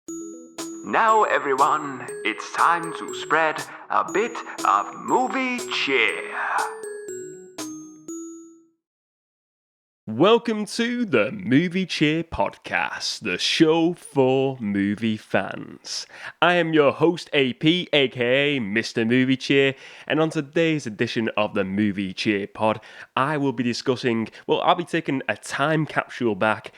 Now, everyone, it's time to spread a bit of movie cheer. Welcome to the Movie Cheer Podcast, the show for movie fans. I am your host AP, aka Mr. Movie Cheer, and on today's edition of the Movie Cheer Pod, I will be discussing, I'll be taking a time capsule back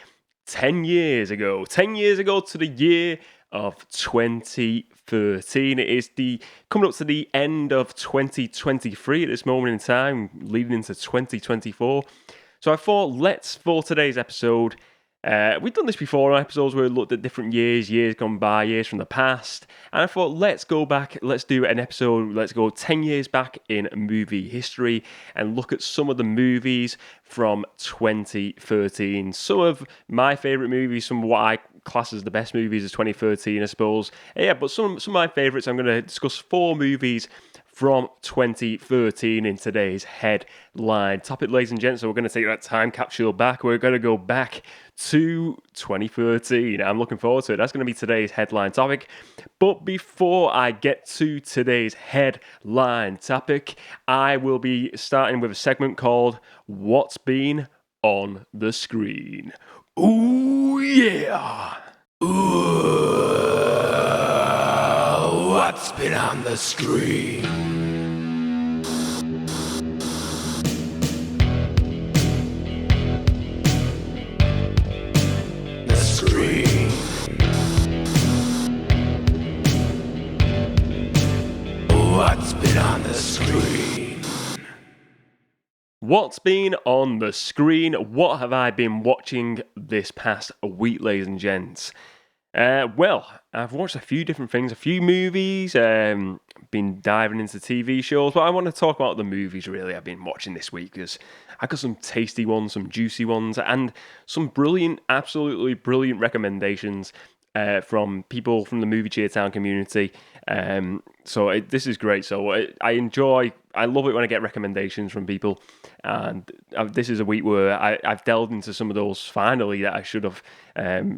10 years ago. 10 years ago to the year of 2013. It is coming up to the end of 2023 at this moment in time, leading into 2024. So I thought, for today's episode, we've done this before on episodes where we looked at different years gone by, years from the past, and I thought, let's go back, let's do an episode, let's go 10 years back in movie history and look at some of the movies from 2013. Some of my favourite movies, some of what I class as the best movies of 2013, I suppose. But some of my favourites, I'm going to discuss 4 movies from 2013 in today's headline topic, ladies and gents. So we're going to take that time capsule back. We're going to go back to 2013. I'm looking forward to it. That's going to be today's headline topic. But before I get to today's headline topic, I will be starting with a segment called What's Been on the Screen. Ooh, yeah! Ooh, what's been on the screen? What's been on the screen? What's been on the screen? What have I been watching this past week, ladies and gents? I've watched a few different things, a few movies, been diving into TV shows, but I want to talk about the movies really I've been watching this week because I got some tasty ones, some juicy ones, and some brilliant, absolutely brilliant recommendations from people from the Movie Cheer Town community. This is great. So I love it when I get recommendations from people. And this is a week where I've delved into some of those finally that I should have.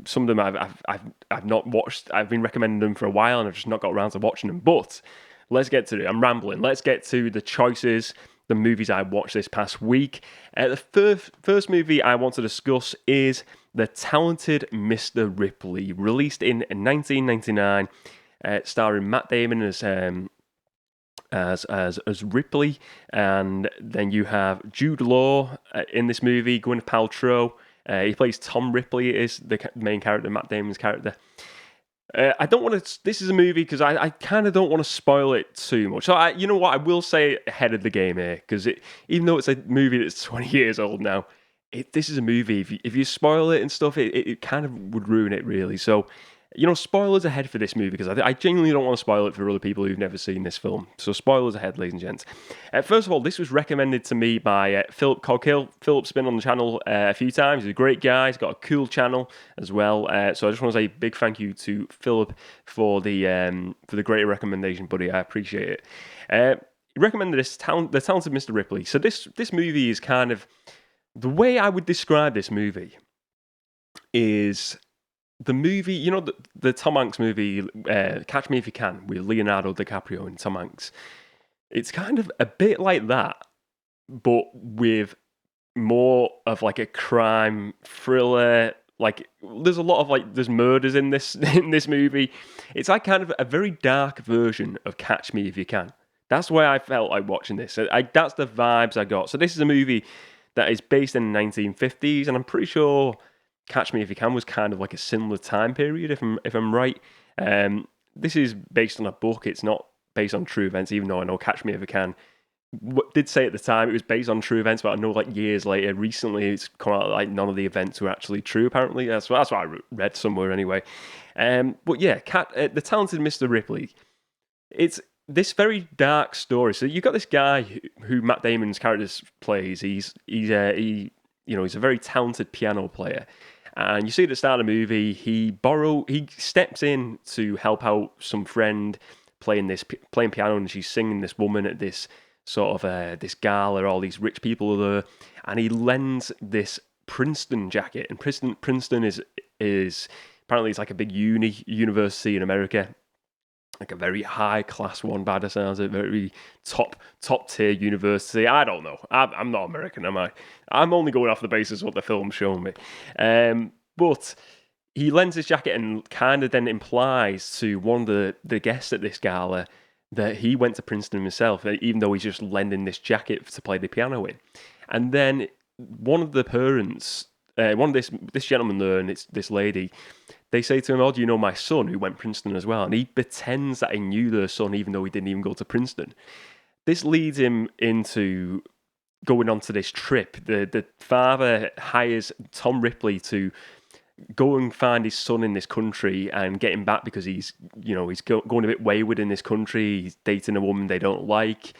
Some of them I've not watched. I've been recommending them for a while and I've just not got around to watching them. But let's get to it. I'm rambling. Let's get to the choices, the movies I watched this past week. The first movie I want to discuss is The Talented Mr Ripley, released in 1999, starring Matt Damon as Ripley, and then you have Jude Law in this movie. Gwyneth Paltrow, he plays Tom Ripley, is the main character, Matt Damon's character. I don't want to. This is a movie because I kind of don't want to spoil it too much. So you know what, I will say ahead of the game here, because even though it's a movie that's 20 years old now, this is a movie. If you spoil it and stuff, it kind of would ruin it really. So, spoilers ahead for this movie, because I genuinely don't want to spoil it for other people who've never seen this film. So spoilers ahead, ladies and gents. First of all, this was recommended to me by Philip Coghill. Philip's been on the channel a few times. He's a great guy. He's got a cool channel as well. So I just want to say a big thank you to Philip for the great recommendation, buddy. I appreciate it. He recommended The Talented Mr. Ripley. So this movie is kind of... The way I would describe this movie is... The movie, the Tom Hanks movie, Catch Me If You Can, with Leonardo DiCaprio and Tom Hanks. It's kind of a bit like that, but with more of like a crime thriller. Like, there's a lot of there's murders in this movie. It's like kind of a very dark version of Catch Me If You Can. That's the way I felt like watching this. That's the vibes I got. So this is a movie that is based in the 1950s, and I'm pretty sure Catch Me If You Can was kind of like a similar time period, if I'm right. This is based on a book. It's not based on true events, even though I know Catch Me If You Can did say at the time it was based on true events, but I know years later, recently, it's come out none of the events were actually true, apparently. That's what I read somewhere anyway. But yeah, The Talented Mr. Ripley. It's this very dark story. So you've got this guy who Matt Damon's character plays. He's a very talented piano player. And you see at the start of the movie, he steps in to help out some friend playing piano, and she's singing this woman at this sort of this gala, all these rich people are there, and he lends this Princeton jacket, and Princeton is apparently it's like a big university in America, like a very high class one by the sounds of it, very top tier university. I don't know. I'm not American, am I? I'm only going off the basis of what the film's shown me. But he lends his jacket and kind of then implies to one of the guests at this gala that he went to Princeton himself, even though he's just lending this jacket to play the piano in. And then one of the parents, one of this gentleman there and this lady, they say to him, "Oh, do you know my son who went Princeton as well?" And he pretends that he knew their son, even though he didn't even go to Princeton. This leads him into going on to this trip. The father hires Tom Ripley to go and find his son in this country and get him back because he's going a bit wayward in this country. He's dating a woman they don't like.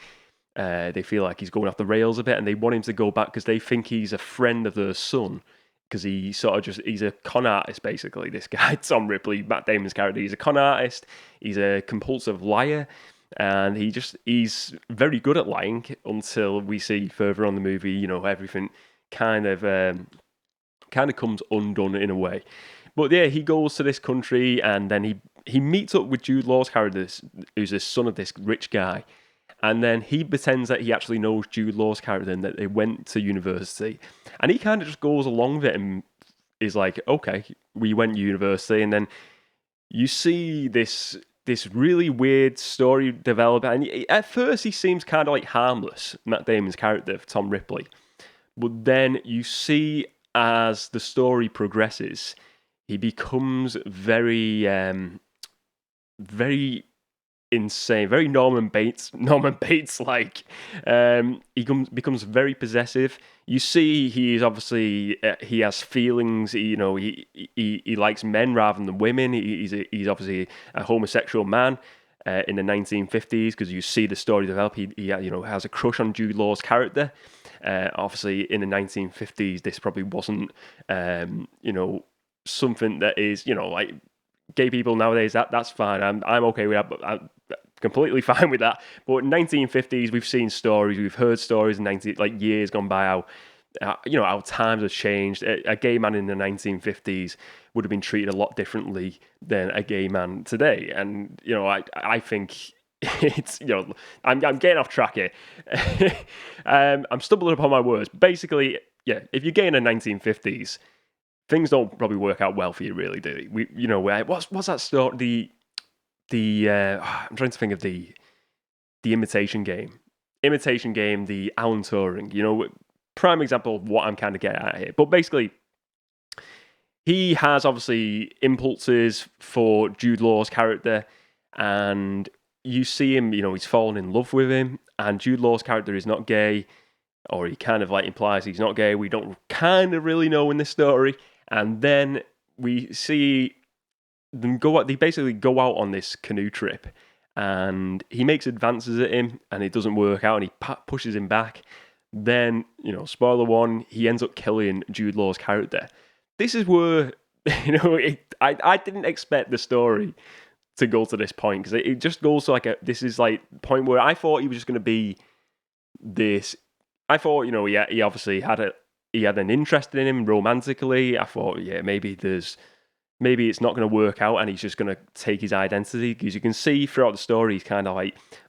They feel like he's going off the rails a bit, and they want him to go back because they think he's a friend of their son. Because he's a con artist, basically. This guy, Tom Ripley, Matt Damon's character, he's a con artist. He's a compulsive liar, and he's very good at lying until we see further on the movie. Everything kind of comes undone in a way. But yeah, he goes to this country, and then he meets up with Jude Law's character, who's the son of this rich guy. And then he pretends that he actually knows Jude Law's character and that they went to university. And he kind of just goes along with it and is like, okay, we went to university. And then you see this really weird story develop. And at first he seems kind of like harmless, Matt Damon's character, Tom Ripley. But then you see as the story progresses, he becomes very, very insane, very Norman Bates like. He becomes very possessive. You see, he has feelings. He likes men rather than women. He's obviously a homosexual man in the 1950s because you see the story develop. He has a crush on Jude Law's character. Obviously, in the 1950s, this probably wasn't something that is like. Gay people nowadays, that's fine. I'm okay with that, but I'm completely fine with that. But in 1950s, we've seen stories, we've heard stories in years gone by how times have changed. A gay man in the 1950s would have been treated a lot differently than a gay man today. And I think it's I'm getting off track here. I'm stumbling upon my words. Basically, yeah, if you're gay in the 1950s. Things don't probably work out well for you, really, do they? What's that story? I'm trying to think of the Imitation Game, the Alan Turing. Prime example of what I'm kind of getting at here. But basically, he has obviously impulses for Jude Law's character, and you see him. He's fallen in love with him, and Jude Law's character is not gay, or he kind of implies he's not gay. We don't kind of really know in this story. And then we see them go out. They basically go out on this canoe trip, and he makes advances at him, and it doesn't work out, and he pushes him back. Then, spoiler one, he ends up killing Jude Law's character. This is where, I didn't expect the story to go to this point, because it just goes to this is point where I thought he was just going to be this. I thought, he obviously he had an interest in him romantically. I thought, yeah, maybe it's not going to work out, and he's just going to take his identity, because you can see throughout the story he's kind of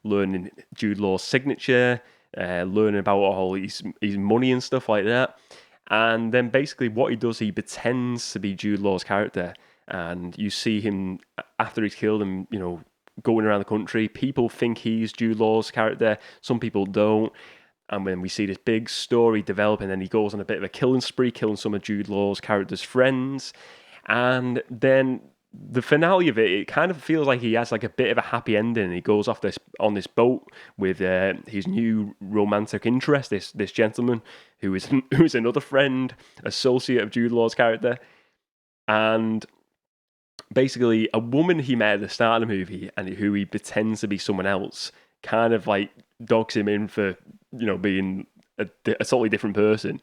learning Jude Law's signature, learning about all his money and stuff like that. And then basically what he does, he pretends to be Jude Law's character, and you see him after he's killed him, going around the country. People think he's Jude Law's character, some people don't. And when we see this big story develop, and then he goes on a bit of a killing spree, killing some of Jude Law's character's friends. And then the finale of it kind of feels like he has a bit of a happy ending. He goes off on this boat with his new romantic interest, this gentleman who is another friend, associate of Jude Law's character. And basically, a woman he met at the start of the movie, and who he pretends to be someone else, kind of dogs him in for being a totally different person.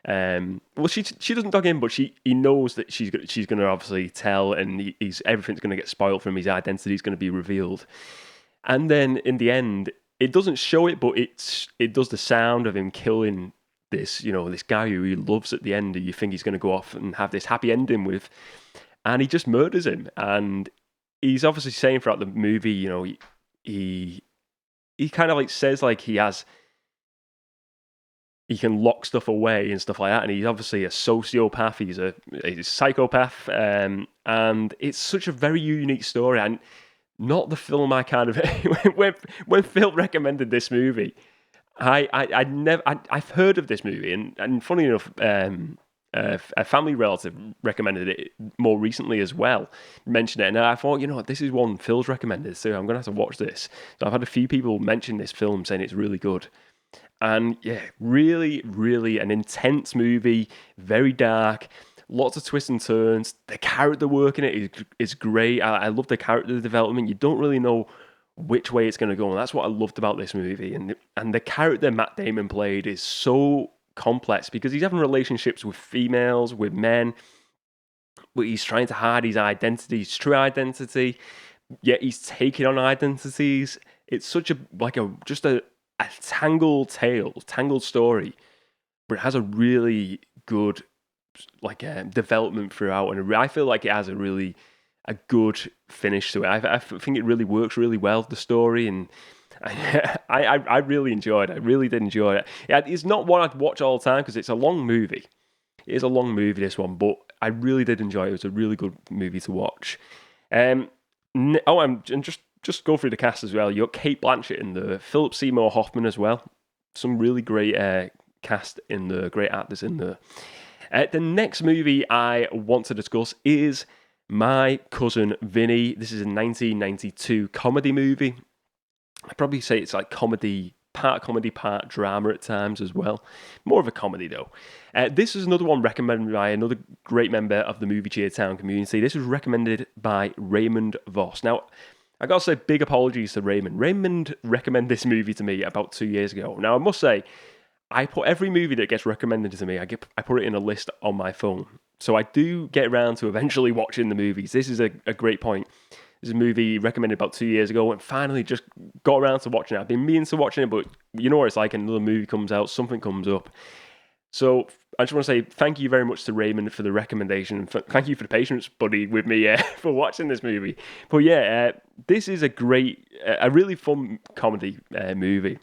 Well, she doesn't dog him, but he knows that she's going to obviously tell, and everything's going to get spoiled from him. His identity is going to be revealed. And then in the end, it doesn't show it, but it does the sound of him killing this guy who he loves at the end, and you think he's going to go off and have this happy ending with. and he just murders him. And he's obviously saying throughout the movie, you know, he kind of like says like he can lock stuff away and stuff like that, and he's obviously a sociopath. He's a psychopath, and it's such a very unique story, and not the film I kind of when Phil recommended this movie. I've heard of this movie, and funny enough, a family relative recommended it more recently as well, mentioned it, and I thought, you know what, this is one Phil's recommended, so I'm going to have to watch this. So I've had a few people mention this film saying it's really good. And yeah, really, really an intense movie, very dark, lots of twists and turns. The character work in it is great. I love the character development. You don't really know which way it's going to go, and that's what I loved about this movie. And the character Matt Damon played is so complex because he's having relationships with females, with men, but he's trying to hide his identity, his true identity, yet he's taking on identities. It's such a tangled tale, tangled story, but it has a really good development throughout, and I feel like it has a good finish to it. I think it really works really well, the story, and I really enjoyed it. I really did enjoy it. It's not one I'd watch all the time because it's a long movie. It is a long movie, this one, but I really did enjoy it. It was a really good movie to watch. And just go through the cast as well. You got Kate Blanchett in there, Philip Seymour Hoffman as well. Some really great cast in there, great actors in there. The next movie I want to discuss is My Cousin Vinny. This is a 1992 comedy movie. I'd probably say it's like comedy, part drama at times as well. More of a comedy though. This is another one recommended by another great member of the Movie Cheertown community. This was recommended by Raymond Voss. Now, I gotta say big apologies to Raymond. Raymond recommended this movie to me about 2 years ago. Now, I must say, I put every movie that gets recommended to me, I put it in a list on my phone. So I do get around to eventually watching the movies. This is a great point. This is a movie recommended about 2 years ago and finally just got around to watching it. I've been meaning to watching it, but you know what it's like, another movie comes out, something comes up. So I just want to say thank you very much to Raymond for the recommendation. And thank you for the patience, buddy, with me for watching this movie. But yeah, this is a really fun comedy movie.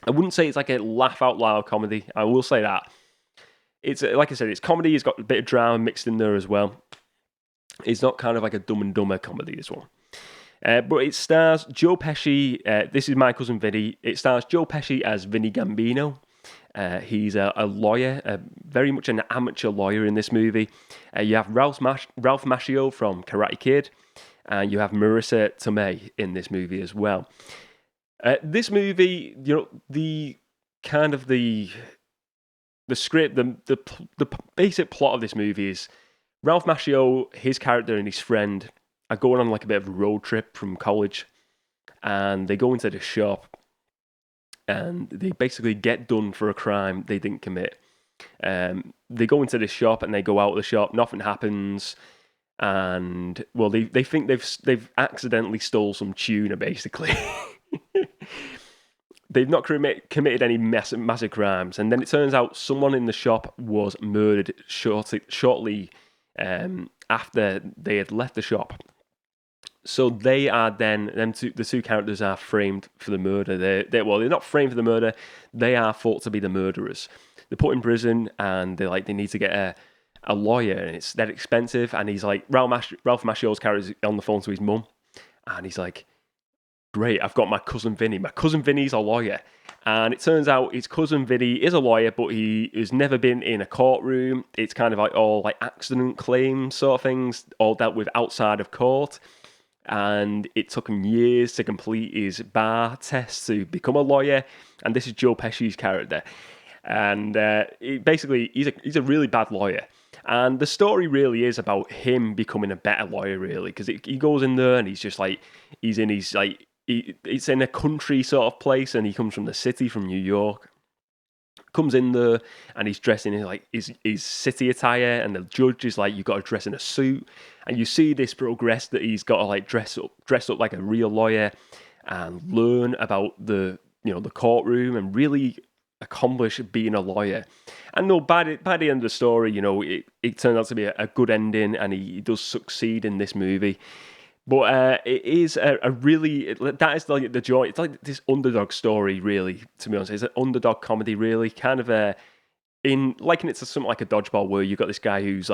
I wouldn't say it's like a laugh out loud comedy. I will say that. It's like I said, it's comedy. It's got a bit of drama mixed in there as well. It's not kind of like a Dumb and Dumber comedy, this one. But it stars Joe Pesci. This is My Cousin Vinny. It stars Joe Pesci as Vinny Gambino. He's a lawyer, very much an amateur lawyer in this movie. You have Ralph Macchio from Karate Kid, and you have Marissa Tomei in this movie as well. This movie, you know, the script, the basic plot of this movie is Ralph Macchio, his character and his friend are going on like a bit of a road trip from college, and they go into the shop, and they basically get done for a crime they didn't commit. They go into this shop and they go out of the shop, nothing happens, and well, they think they've accidentally stole some tuna, basically. They've not committed any massive crimes, and then it turns out someone in the shop was murdered shortly after they had left the shop. So they are then the two characters are framed for the murder. They're not framed for the murder. They are thought to be the murderers. They're put in prison, and they need to get a lawyer, and it's that expensive. And he's like, Ralph Macchio's character is on the phone to his mum, and he's like, great, I've got my cousin Vinny. My cousin Vinny's a lawyer. And it turns out his cousin Vinny is a lawyer, but he has never been in a courtroom. It's kind of like all like accident claims sort of things, all dealt with outside of court. And it took him years to complete his bar test to become a lawyer. And this is Joe Pesci's character. And he's a really bad lawyer. And the story really is about him becoming a better lawyer, really, because he goes in there and he's just like, he's in his like, it's in a country sort of place, and he comes from the city, from New York. Comes in there and he's dressed in like his city attire, and the judge is like, "You got to dress in a suit." And you see this progress that he's got to like dress up like a real lawyer and learn about the courtroom and really accomplish being a lawyer. And no, by the end of the story, it turns out to be a good ending, and he does succeed in this movie. But it is a really, that is like the joy. It's like this underdog story, really, to be honest. It's an underdog comedy, really, kind of in liking it to something like a dodgeball, where you've got this guy who's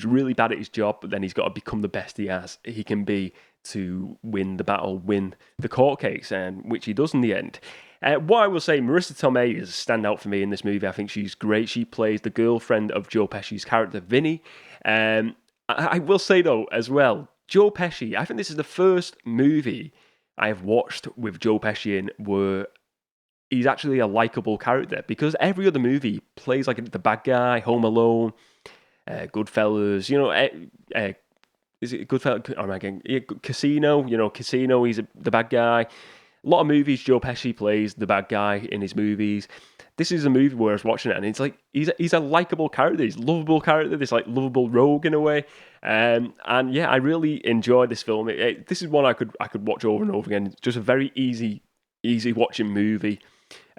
really bad at his job, but then he's got to become the best he can be to win the battle, win the court case, and which he does in the end. What I will say, Marissa Tomei is a standout for me in this movie. I think she's great. She plays the girlfriend of Joe Pesci's character, Vinny. I will say, though, as well, Joe Pesci, I think this is the first movie I have watched with Joe Pesci in where he's actually a likable character, because every other movie plays like the bad guy, Home Alone, Goodfellas, is it Goodfellas? Oh my God, Casino, Casino, he's the bad guy. A lot of movies, Joe Pesci plays the bad guy in his movies. This is a movie where I was watching it, and it's like he's a likable character, he's a lovable character, this like lovable rogue in a way. And yeah, I really enjoyed this film. This is one I could watch over and over again. It's just a very easy watching movie,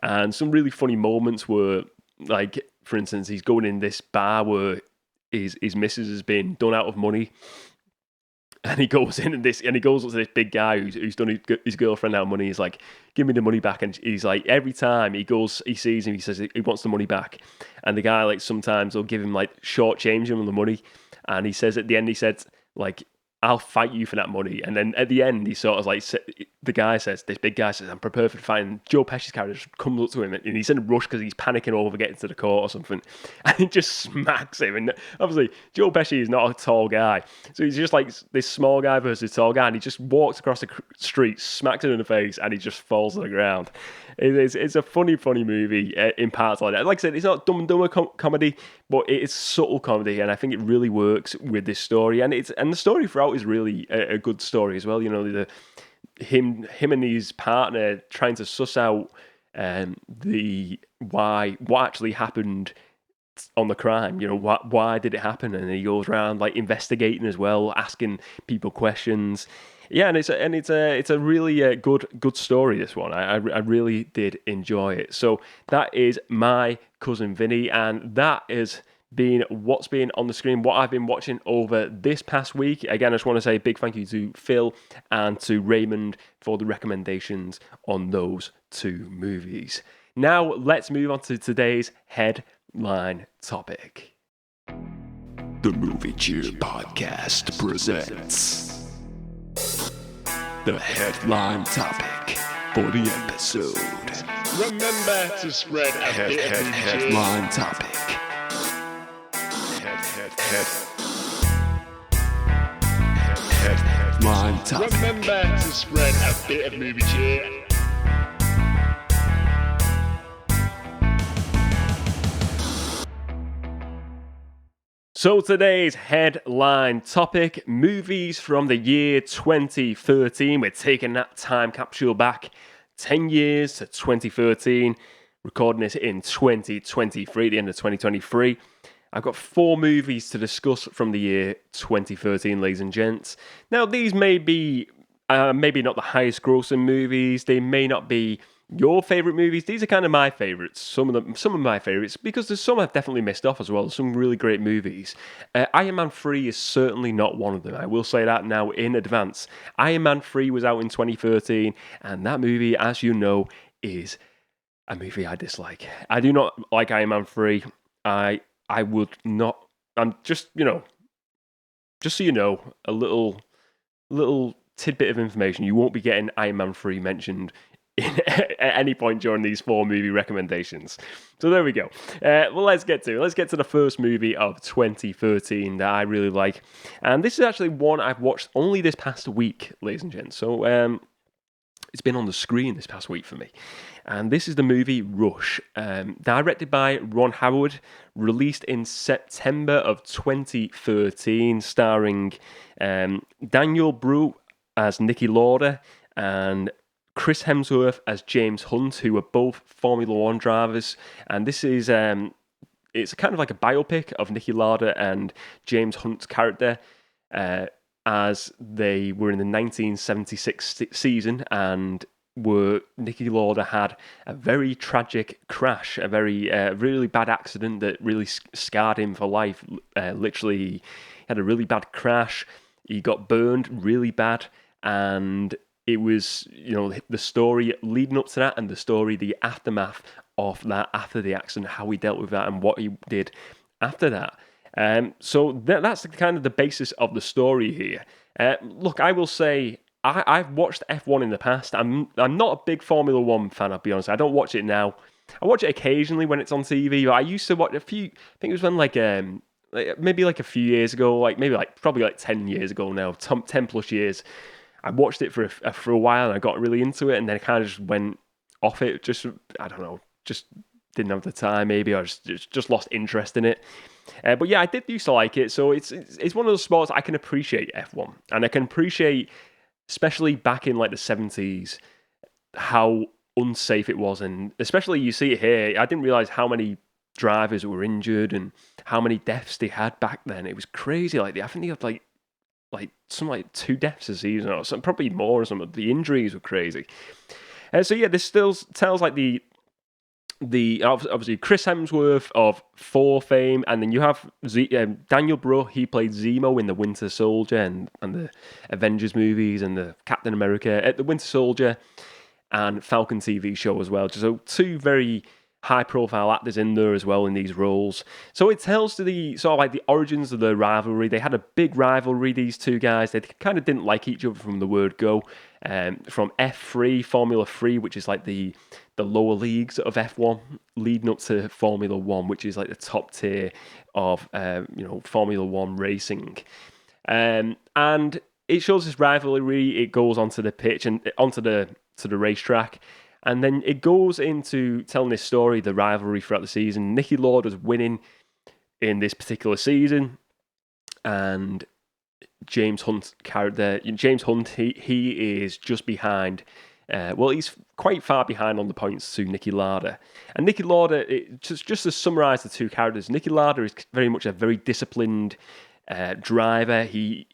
and some really funny moments where, like, for instance, he's going in this bar where his missus has been done out of money. And he goes in and he goes up to this big guy who's done his girlfriend out of money. He's like, "Give me the money back." And he's like, every time he sees him, he says he wants the money back. And the guy, like, sometimes will give him like short change him on the money. And he says at the end, he said, like, "I'll fight you for that money." And then at the end, he sort of like, this big guy says, "I'm prepared for fighting." Joe Pesci's character just comes up to him, and he's in a rush because he's panicking over getting to the court or something, and he just smacks him. And obviously, Joe Pesci is not a tall guy, so he's just like this small guy versus tall guy, and he just walks across the street, smacks him in the face, and he just falls to the ground. It's a funny movie in parts like that. Like I said, it's not Dumb and Dumber comedy, but it is subtle comedy, and I think it really works with this story. And the story throughout is really a good story as well. Him and his partner trying to suss out what actually happened on the crime. Why did it happen? And he goes around like investigating as well, asking people questions. Yeah, and it's a really good story. This one, I really did enjoy it. So that is my Cousin Vinny, and that is been what's been on the screen, what I've been watching over this past week. Again, I just want to say a big thank you to Phil and to Raymond for the recommendations on those two movies. Now let's move on to today's headline topic. The Movie Cheer Podcast presents the headline topic for the episode. Remember to spread a bit of headline topic. Headline topic. Remember to spread a bit of movie cheer. So today's headline topic, movies from the year 2013. We're taking that time capsule back 10 years to 2013, recording this in 2023, the end of 2023. I've got 4 movies to discuss from the year 2013, ladies and gents. Now, these may be maybe not the highest grossing movies. They may not be your favourite movies. These are kind of my favourites. Some of my favourites, because there's some I've definitely missed off as well. Some really great movies. Iron Man 3 is certainly not one of them. I will say that now in advance. Iron Man 3 was out in 2013, and that movie, as you know, is a movie I dislike. I do not like Iron Man 3. I would not. I'm just, just so you know, a little tidbit of information. You won't be getting Iron Man 3 mentioned at any point during these 4 movie recommendations. So there we go. Well, let's get to the first movie of 2013 that I really like. And this is actually one I've watched only this past week, ladies and gents. So it's been on the screen this past week for me. And this is the movie Rush, directed by Ron Howard, released in September of 2013, starring Daniel Brew as Niki Lauda and Chris Hemsworth as James Hunt, who are both Formula One drivers. And this is it's kind of like a biopic of Niki Lauda and James Hunt's character as they were in the 1976 season, and where Nicky Lauda had a very tragic crash, a very really bad accident that really scarred him for life. Literally, he had a really bad crash. He got burned really bad, and it was, the story leading up to that and the story, the aftermath of that after the accident, how he dealt with that and what he did after that. So that's kind of the basis of the story here. Look, I will say, I've watched F1 in the past. I'm not a big Formula 1 fan, I'll be honest. I don't watch it now. I watch it occasionally when it's on TV, but I used to watch I think it was when maybe a few years ago, probably 10 years ago now, 10 plus years. I watched it for a while and I got really into it, and then I kind of just went off it. Just, I don't know, just didn't have the time maybe, or just lost interest in it. But yeah, I did used to like it. So it's one of those sports I can appreciate F1, and I can appreciate, especially back in like the 70s, how unsafe it was, and especially you see it here. I didn't realize how many drivers were injured and how many deaths they had back then. It was crazy. I think they had like 2 deaths a season or something, probably more or something. The injuries were crazy. So yeah, this still tells like the obviously Chris Hemsworth of Thor fame, and then you have Daniel Bruhl. He played Zemo in the Winter Soldier and the Avengers movies and the Captain America, the Winter Soldier and Falcon TV show as well. So 2 very high-profile actors in there as well in these roles. So it tells the sort of like the origins of the rivalry. They had a big rivalry, these 2 guys. They kind of didn't like each other from the word go. From F3, Formula 3, which is like the lower leagues of F1, leading up to Formula 1, which is like the top tier of Formula 1 racing. And it shows this rivalry. It goes onto the pitch and onto the racetrack. And then it goes into telling this story, the rivalry throughout the season. Nicky Lauda's winning in this particular season, and James Hunt's character, James Hunt, he is just behind. He's quite far behind on the points to Nicky Lauda. And Nicky Lauda, just to summarise the 2 characters, Nicky Lauda is very much a very disciplined driver. He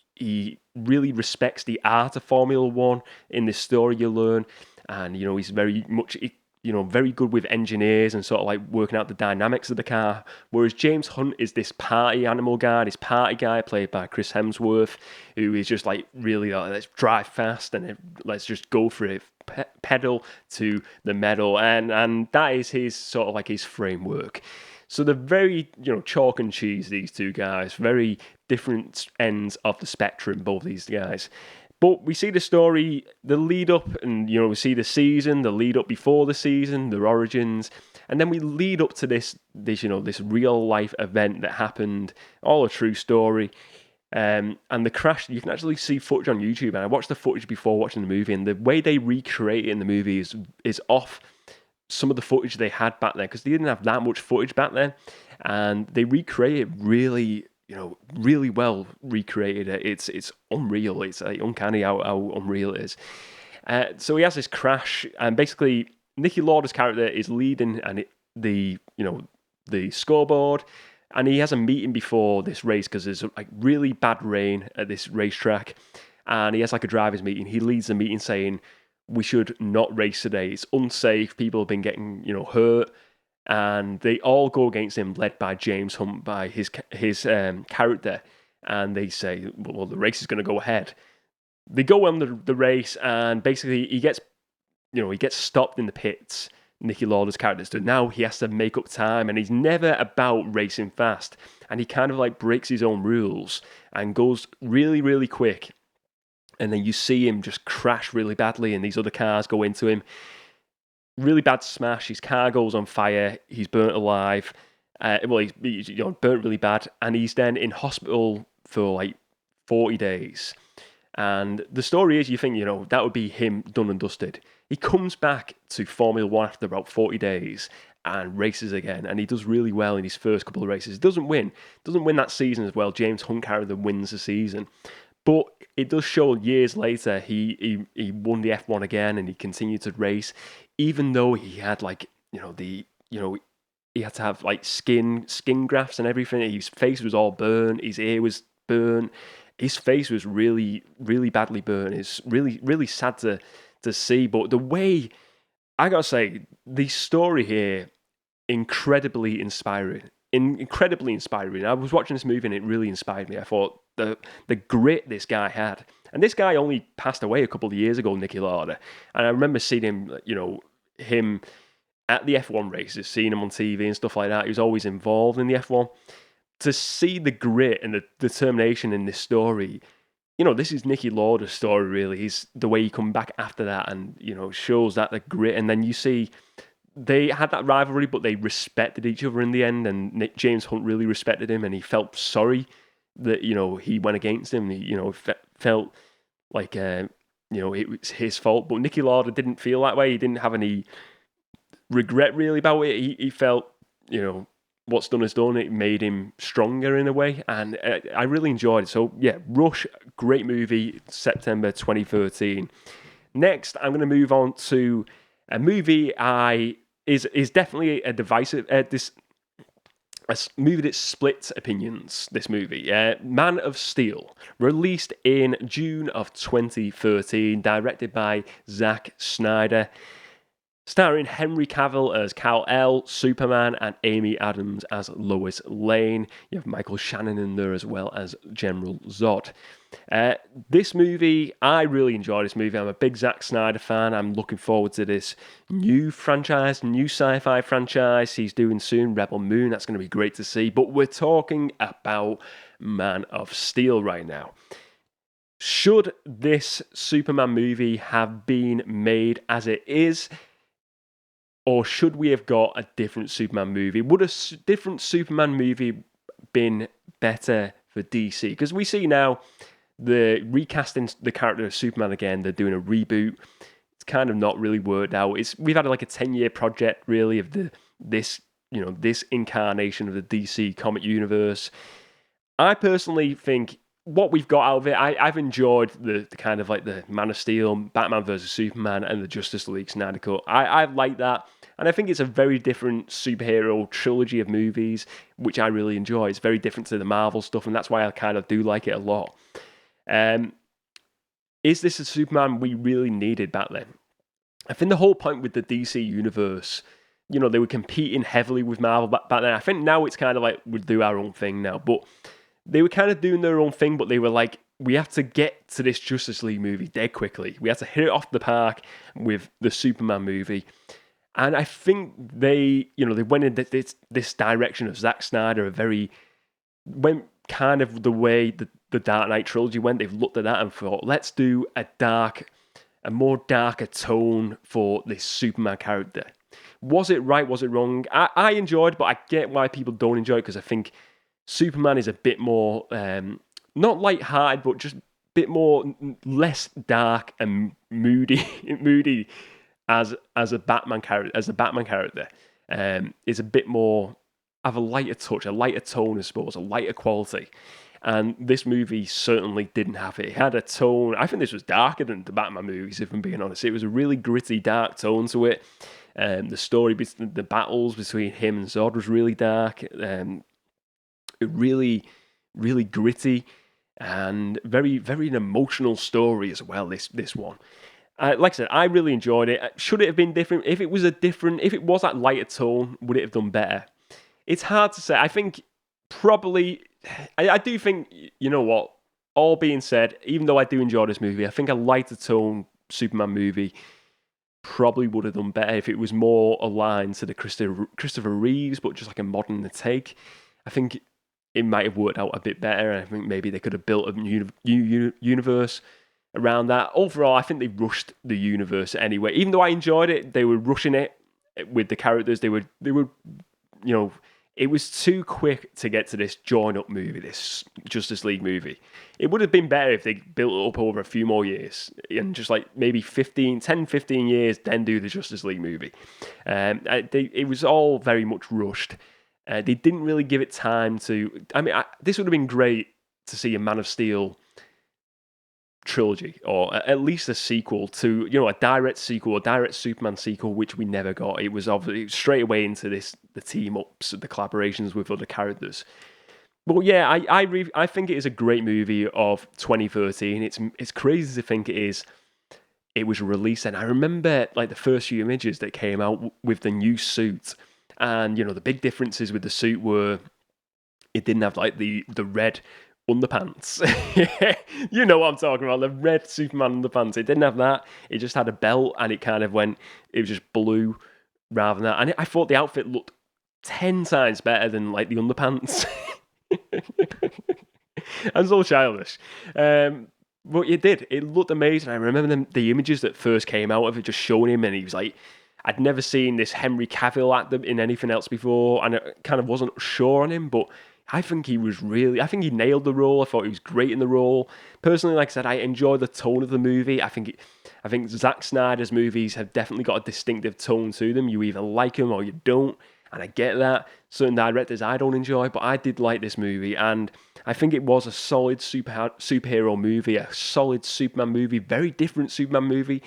really respects the art of Formula 1 in this story you learn. And, he's very much, very good with engineers and sort of like working out the dynamics of the car. Whereas James Hunt is this party animal guy, this party guy played by Chris Hemsworth, who is just like really, let's drive fast and let's just go for it, pedal to the metal. And that is his sort of like his framework. So they're very, chalk and cheese, these 2 guys, very different ends of the spectrum, both these guys. But we see the story, the lead up, and we see the season, the lead up before the season, their origins, and then we lead up to this real life event that happened, all a true story. And the crash, you can actually see footage on YouTube, and I watched the footage before watching the movie, and the way they recreate it in the movie is off some of the footage they had back then, because they didn't have that much footage back then, and they recreate it really well recreated. It's unreal. It's uncanny how unreal it is. So he has this crash, and basically Nicky Lauda's character is leading the scoreboard, and he has a meeting before this race because there's like really bad rain at this racetrack, and he has like a drivers meeting. He leads the meeting saying, "We should not race today. It's unsafe. People have been getting hurt." And they all go against him, led by James Hunt, by his character, and they say, "Well, the race is going to go ahead." They go on the race, and basically he gets stopped in the pits. Nicky Lauda's character, so now he has to make up time, and he's never about racing fast, and he kind of like breaks his own rules and goes really, really quick, and then you see him just crash really badly, and these other cars go into him. Really bad smash. His car goes on fire. He's burnt alive. He's burnt really bad, and he's then in hospital for like 40 days. And the story is, you think that would be him done and dusted. He comes back to Formula 1 after about 40 days and races again, and he does really well in his first couple of races. Doesn't win that season as well. James Hunt character wins the season. But it does show years later he won the F1 again, and he continued to race, even though he had he had to have like skin grafts and everything. His face was all burnt, his ear was burnt, his face was really, really badly burnt. It's really, really sad to to see. But the way, I gotta say, the story here, incredibly inspiring. Incredibly inspiring. I was watching this movie and it really inspired me. I thought the grit this guy had. And this guy only passed away a couple of years ago, Nicky Lauda. And I remember seeing him, him at the F1 races, seeing him on TV and stuff like that. He was always involved in the F1. To see the grit and the determination in this story, this is Nicky Lauda's story, really. He's the way he come back after that and, shows that the grit. And then you see they had that rivalry, but they respected each other in the end. And James Hunt really respected him, and he felt sorry that he went against him. He felt like it was his fault. But Nicky Lauda didn't feel that way. He didn't have any regret really about it. He felt what's done is done. It made him stronger in a way, and I really enjoyed it. So yeah, Rush, great movie, September 2013. Next, I'm going to move on to a movie is definitely a divisive a movie that splits opinions. This movie, Man of Steel, released in June of 2013, directed by Zack Snyder, starring Henry Cavill as Kal-El, Superman, and Amy Adams as Lois Lane. You have Michael Shannon in there as well as General Zod. This movie, I really enjoyed this movie. I'm a big Zack Snyder fan. I'm looking forward to this new franchise, new sci-fi franchise he's doing soon, Rebel Moon. That's going to be great to see. But we're talking about Man of Steel right now. Should this Superman movie have been made as it is? Or should we have got a different Superman movie? Would a different Superman movie been better for DC? Because we see now the recasting the character of Superman again. They're doing a reboot. It's kind of not really worked out. We've had like a 10-year project really of this incarnation of the DC comic universe. I personally think what we've got out of it, I've enjoyed the kind of like the Man of Steel, Batman vs Superman, and the Justice League Snyder Cut. I like that, and I think it's a very different superhero trilogy of movies, which I really enjoy. It's very different to the Marvel stuff, and that's why I kind of do like it a lot. Is this a Superman we really needed back then? I think the whole point with the DC universe, they were competing heavily with Marvel back then. I think now it's kind of like we do our own thing now, but they were kind of doing their own thing, but they were like, we have to get to this Justice League movie dead quickly. We have to hit it off the park with the Superman movie. And I think they went in this direction of Zack Snyder, went kind of the way the Dark Knight trilogy went. They've looked at that and thought, let's do a more darker tone for this Superman character. Was it right? Was it wrong? I enjoyed it, but I get why people don't enjoy it, because I think Superman is a bit more, not light-hearted, but just a bit more, less dark and moody as a Batman character. As the Batman character, is a bit more, have a lighter touch, a lighter tone, I suppose, a lighter quality. And this movie certainly didn't have it. It had a tone. I think this was darker than the Batman movies, if I'm being honest. It was a really gritty, dark tone to it. The story, the battles between him and Zod was really dark. Really, really gritty, and very, very an emotional story as well. This one, like I said, I really enjoyed it. Should it have been different? If it was that lighter tone, would it have done better? It's hard to say. I think probably. I do think, what? All being said, even though I do enjoy this movie, I think a lighter tone Superman movie probably would have done better if it was more aligned to the Christopher Reeves, but just like a modern take. I think it might have worked out a bit better. I think maybe they could have built a new universe around that. Overall, I think they rushed the universe anyway. Even though I enjoyed it, they were rushing it with the characters. They were, it was too quick to get to this join-up movie, this Justice League movie. It would have been better if they built it up over a few more years, and just like maybe 10, 15 years, then do the Justice League movie. It was all very much rushed. They didn't really give it time to... this would have been great to see a Man of Steel trilogy, or at least a sequel to, a direct sequel, a direct Superman sequel, which we never got. It was obviously straight away into the team-ups, the collaborations with other characters. But yeah, I think it is a great movie of 2013. It's crazy to think it is it was released. And I remember like the first few images that came out with the new suit. And, the big differences with the suit were it didn't have like the red underpants. You know what I'm talking about, the red Superman underpants. It didn't have that. It just had a belt, and it was just blue rather than that. And I thought the outfit looked 10 times better than like the underpants. I'm so childish. But it did. It looked amazing. I remember the images that first came out of it just showing him, and he was like, I'd never seen this Henry Cavill actor in anything else before, and I kind of wasn't sure on him, but I think he nailed the role. I thought he was great in the role. Personally, like I said, I enjoy the tone of the movie. I think Zack Snyder's movies have definitely got a distinctive tone to them. You either like them or you don't, and I get that. Certain directors I don't enjoy, but I did like this movie, and I think it was a solid superhero movie, a solid Superman movie, very different Superman movie.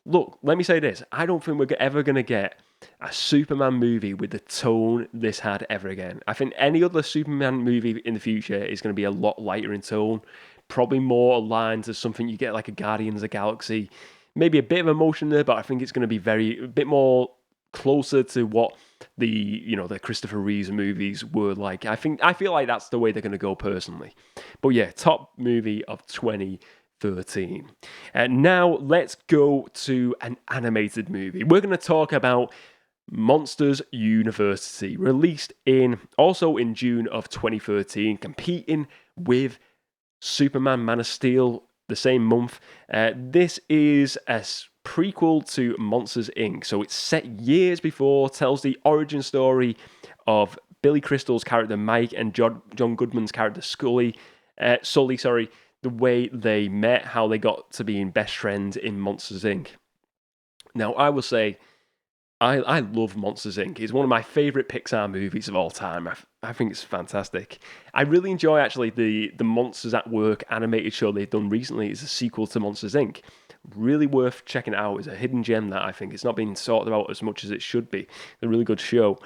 Look, let me say this. I don't think we're ever going to get a Superman movie with the tone this had ever again. I think any other Superman movie in the future is going to be a lot lighter in tone, probably more aligned to something you get like a Guardians of the Galaxy. Maybe a bit of emotion there, but I think it's going to be a bit more closer to what the Christopher Reeve movies were like. I feel like that's the way they're going to go personally. But yeah, top movie of 2013. And now let's go to an animated movie. We're going to talk about Monsters University, released also in June of 2013, competing with Superman Man of Steel the same month. This is a prequel to Monsters Inc. So it's set years before, tells the origin story of Billy Crystal's character Mike and John Goodman's character Sully, the way they met, how they got to being best friends in Monsters Inc. Now, I will say, I love Monsters Inc. It's one of my favourite Pixar movies of all time. I think it's fantastic. I really enjoy, actually, the Monsters at Work animated show they've done recently. It's a sequel to Monsters Inc. Really worth checking it out. It's a hidden gem that I think it's not being sorted about as much as it should be. It's a really good show.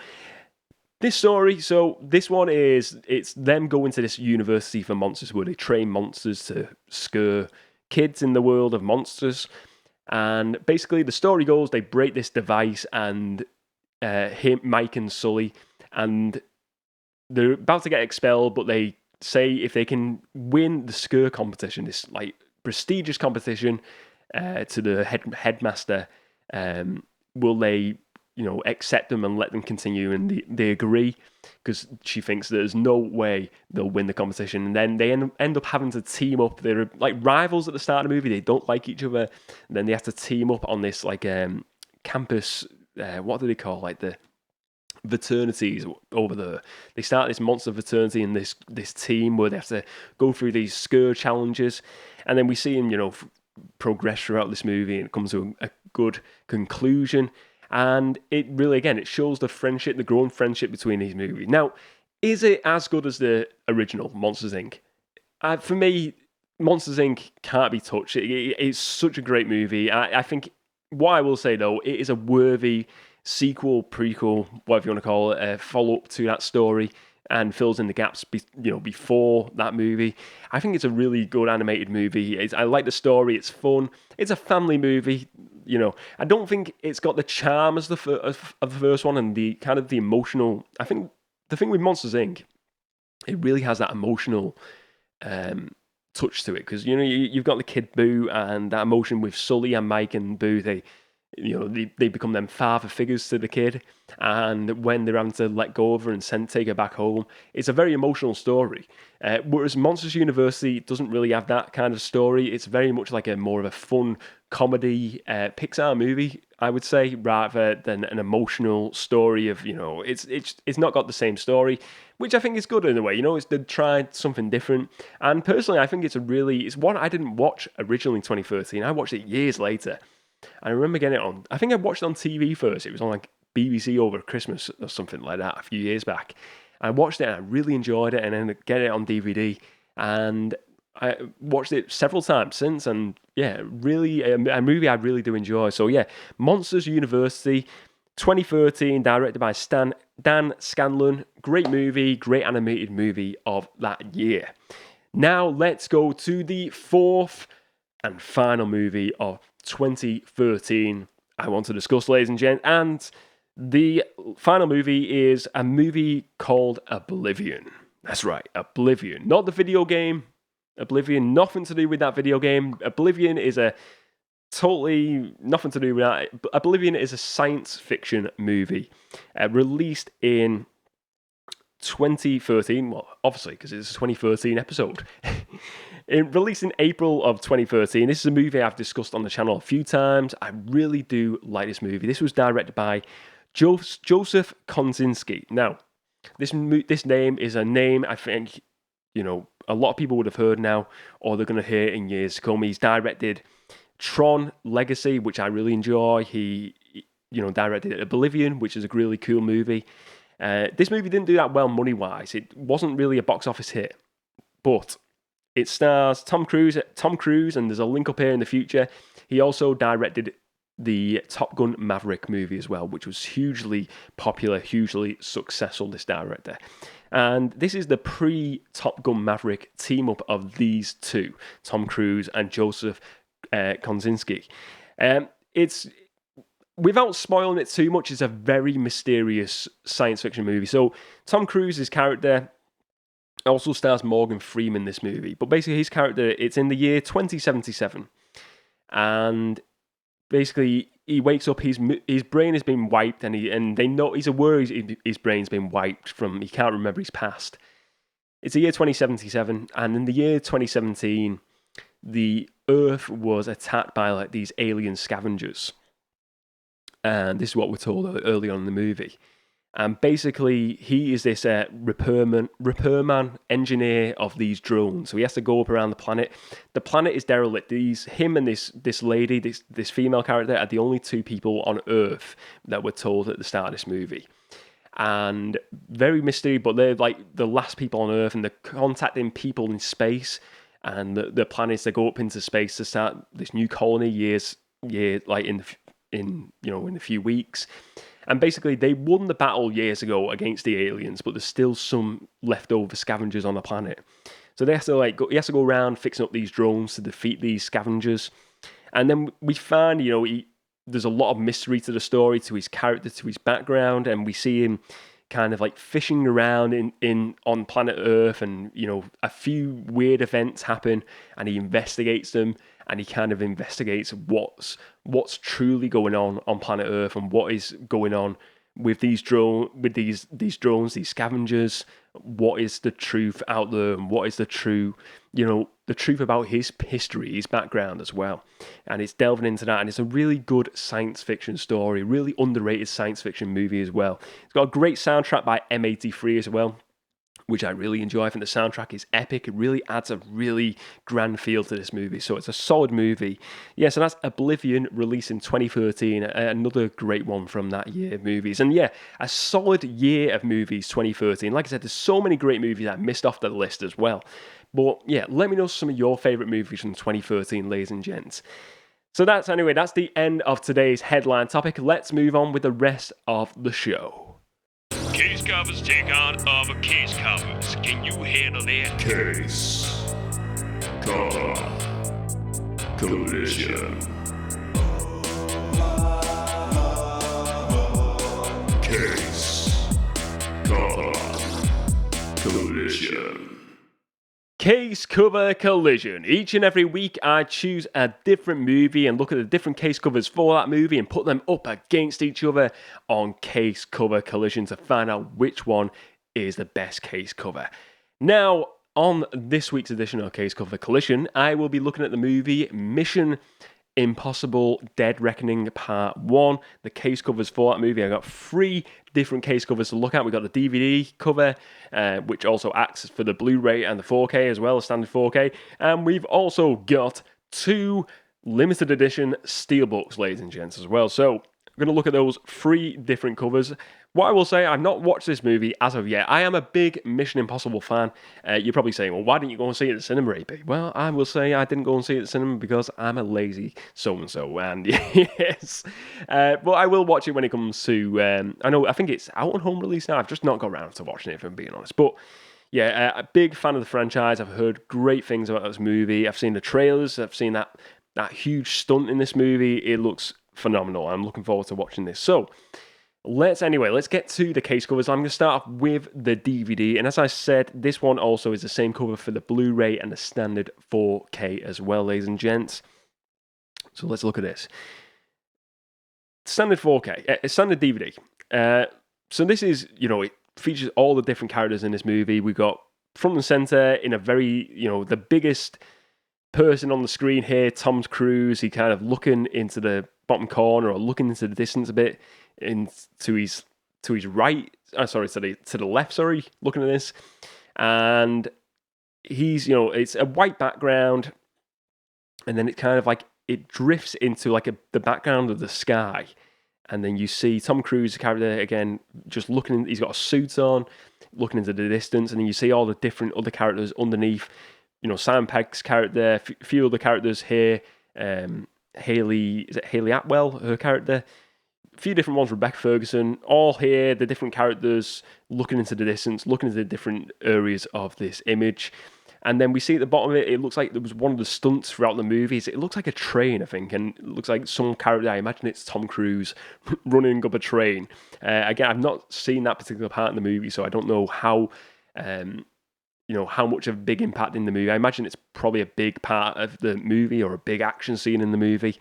This story, so this one it's them going to this university for monsters where they train monsters to scare kids in the world of monsters. And basically the story goes, they break this device, and Mike and Sully, and they're about to get expelled, but they say if they can win the scare competition, this like prestigious competition, to the headmaster, will they accept them and let them continue, and they agree, because she thinks there's no way they'll win the competition. And then they end up having to team up. They're like rivals at the start of the movie. They don't like each other. And then they have to team up on this like campus, what do they call, like the fraternities over there. They start this monster fraternity and this team where they have to go through these scare challenges, and then we see them progress throughout this movie, and it comes to a good conclusion. And it really, again, it shows the growing friendship between these movies. Now, is it as good as the original Monsters Inc.? For me, Monsters Inc. can't be touched. It's such a great movie. I think what I will say, though, it is a worthy sequel, prequel, whatever you want to call it, a follow-up to that story, and fills in the gaps, before that movie. I think it's a really good animated movie. I like the story. It's fun. It's a family movie. I don't think it's got the charm as of the first one, and the kind of the emotional. I think the thing with Monsters Inc., it really has that emotional touch to it, because you've got the kid Boo, and that emotion with Sully and Mike and Boo. They become them father figures to the kid, and when they're having to let go of her and take her back home, it's a very emotional story. Whereas Monsters University doesn't really have that kind of story. It's very much like more of a fun comedy Pixar movie, I would say, rather than an emotional story of it's not got the same story, which I think is good in a way. They tried something different, and personally, I think it's one I didn't watch originally in 2013. I watched it years later. I remember getting it on, I think I watched it on TV first. It was on like BBC over Christmas or something like that a few years back. I watched it and I really enjoyed it, and then get it on DVD, and I watched it several times since, and yeah, really a movie I really do enjoy. So yeah, Monsters University, 2013, directed by Dan Scanlon. Great movie, great animated movie of that year. Now let's go to the fourth and final movie of 2013 I want to discuss, ladies and gents. And the final movie is a movie called Oblivion. That's right, Oblivion. Not the video game. Oblivion, nothing to do with that video game. Oblivion is a totally nothing to do with that. Oblivion is a science fiction movie released in 2013. Well, obviously, because it's a 2013 episode. Released in April of 2013. This is a movie I've discussed on the channel a few times. I really do like this movie. This was directed by Joseph Kosinski. Now, this name is a name I think, a lot of people would have heard now, or they're going to hear in years to come. He's directed Tron Legacy, which I really enjoy. He, directed Oblivion, which is a really cool movie. This movie didn't do that well money-wise. It wasn't really a box office hit, but it stars Tom Cruise, and there's a link up here in the future. He also directed the Top Gun Maverick movie as well, which was hugely popular, hugely successful, this director. And this is the pre-Top Gun Maverick team-up of these two, Tom Cruise and Joseph Kosinski. It's, without spoiling it too much, it's a very mysterious science fiction movie. So Tom Cruise's character also stars Morgan Freeman in this movie. But basically his character, it's in the year 2077. And basically he wakes up, his brain has been wiped, and they know, he's aware his brain's been wiped from, he can't remember his past. It's the year 2077, and in the year 2017, the Earth was attacked by these alien scavengers. And this is what we're told early on in the movie. And basically, he is this repairman, engineer of these drones. So he has to go up around the planet. The planet is derelict. Him and this lady, this female character, are the only two people on Earth that we're told at the start of this movie. And very mystery, but they're like the last people on Earth, and they're contacting people in space. And the plan is to go up into space to start this new colony in a few weeks. And basically, they won the battle years ago against the aliens, but there's still some leftover scavengers on the planet. So he has to go around fixing up these drones to defeat these scavengers. And then we find, there's a lot of mystery to the story, to his character, to his background, and we see him kind of fishing around on planet Earth, and a few weird events happen, and he investigates them, and he kind of investigates what's truly going on planet Earth, and what is going on with these drones, these scavengers. What is the truth out there, and what is the truth about his history, his background as well. And it's delving into that, and it's a really good science fiction story, really underrated science fiction movie as well. It's got a great soundtrack by M83 as well, which I really enjoy. I think the soundtrack is epic. It really adds a really grand feel to this movie. So it's a solid movie. Yeah, so that's Oblivion, released in 2013. Another great one from that year of movies. And yeah, a solid year of movies, 2013. Like I said, there's so many great movies I missed off the list as well. But yeah, let me know some of your favourite movies from 2013, ladies and gents. So that's the end of today's headline topic. Let's move on with the rest of the show. Case covers take on other case covers. Can you handle that? Case cover collision. Case cover collision. Case cover collision. Each and every week I choose a different movie and look at the different case covers for that movie and put them up against each other on case cover collision to find out which one is the best case cover. Now, on this week's edition of Case Cover Collision, I will be looking at the movie Mission Impossible Dead Reckoning Part 1. The case covers for that movie, I got 3 different case covers to look at. We got the DVD cover, which also acts for the Blu-ray and the 4K as well, as standard 4K. And we've also got 2 limited edition steelbooks, ladies and gents, as well. So I'm going to look at those 3 different covers. What I will say, I've not watched this movie as of yet. I am a big Mission Impossible fan. You're probably saying, well, why didn't you go and see it at the cinema, AP? Well, I will say I didn't go and see it at the cinema because I'm a lazy so-and-so. And yes, but I will watch it when it comes to, I think it's out on home release now. I've just not got around to watching it, if I'm being honest. But yeah, a big fan of the franchise. I've heard great things about this movie. I've seen the trailers. I've seen that that huge stunt in this movie. It looks phenomenal. I'm looking forward to watching this. So let's get to the case covers. I'm going to start off with the DVD, and as I said, this one also is the same cover for the Blu-ray and the standard 4K as well, ladies and gents. So let's look at this. Standard 4K, standard DVD. So this is, it features all the different characters in this movie. We got front and center in a very, the biggest person on the screen here, Tom Cruise. He kind of looking into the bottom corner or looking into the distance a bit to his right. To the left. Looking at this, and he's, it's a white background, and then it kind of like it drifts into like the background of the sky. And then you see Tom Cruise character again, just looking. He's got a suit on, looking into the distance, and then you see all the different other characters underneath. Simon Pegg's character, a few other characters here. Haley Atwell, her character. A few different ones. Rebecca Ferguson, all here. The different characters looking into the distance, looking into the different areas of this image. And then we see at the bottom of it, it looks like there was one of the stunts throughout the movies. It looks like a train, I think, and it looks like some character. I imagine it's Tom Cruise running up a train. Again, I've not seen that particular part in the movie, so I don't know how, how much of a big impact in the movie. I imagine it's probably a big part of the movie or a big action scene in the movie.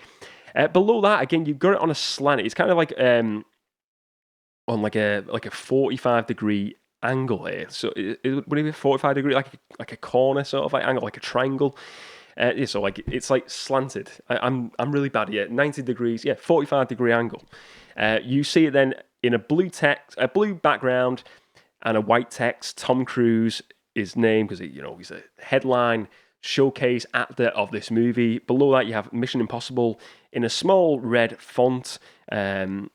Below that, again, you've got it on a slant. It's kind of like on like a 45-degree angle here. So would it be a 45 degree, like a corner sort of like angle, like a triangle? So like it's like slanted. I'm really bad here. 90 degrees, 45-degree angle. You see it then in a blue background and a white text. Tom Cruise is named because he's a headline showcase actor of this movie. Below that you have Mission Impossible in a small red font, and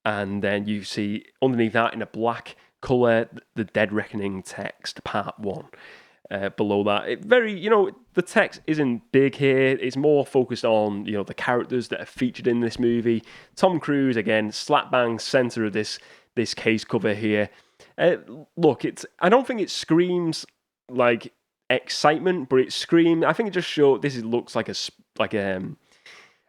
then you see underneath that in a black colour, the Dead Reckoning text, part 1. Below that, the text isn't big here. It's more focused on, the characters that are featured in this movie. Tom Cruise, again, slap bang centre of this case cover here. Look, I don't think it screams like excitement, but it screams. I think it just shows. Looks like I